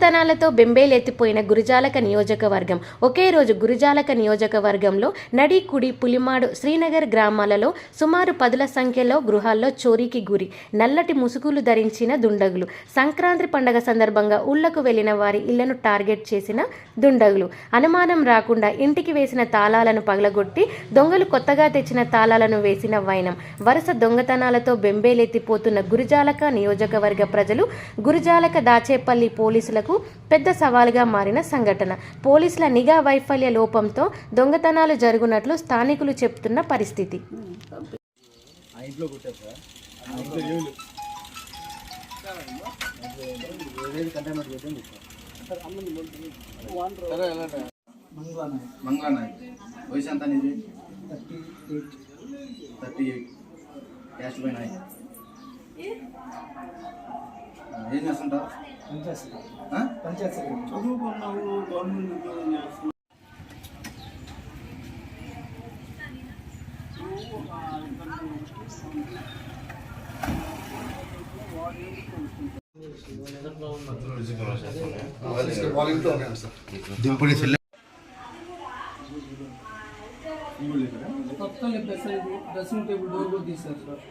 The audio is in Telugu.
దొంగతనాలతో బెంబేలెత్తిపోయిన గురజాలక నియోజకవర్గం. ఒకే రోజు గురజాలక నియోజకవర్గంలో నడి, కుడి, పులిమాడు, శ్రీనగర్ గ్రామాలలో సుమారు 10ల సంఖ్యలో గృహాల్లో చోరీకి గురి. నల్లటి ముసుగులు ధరించిన దుండగులు. సంక్రాంతి పండగ సందర్భంగా ఊళ్లకు వెళ్లిన వారి ఇళ్లను టార్గెట్ చేసిన దుండగులు. అనుమానం రాకుండా ఇంటికి వేసిన తాళాలను పగలగొట్టి దొంగలు కొత్తగా తెచ్చిన తాళాలను వేసిన వైనం. వరుస దొంగతనాలతో బెంబేలెత్తిపోతున్న గురజాలక నియోజకవర్గ ప్రజలు గురజాలక దాచేపల్లి పోలీసులకు పెద్ద సవాలుగా మారిన సంఘటన. పోలీసుల నిఘా వైఫల్య లోపంతో దొంగతనాలు జరుగునట్లు స్థానికులు చెప్తున్న పరిస్థితి. ఏం చేస్తుంటావు? చదువుకున్నావు గవర్నమెంట్ కొత్త డ్రెస్సింగ్ టేబుల్ డోర్ కూడా తీశారు సార్.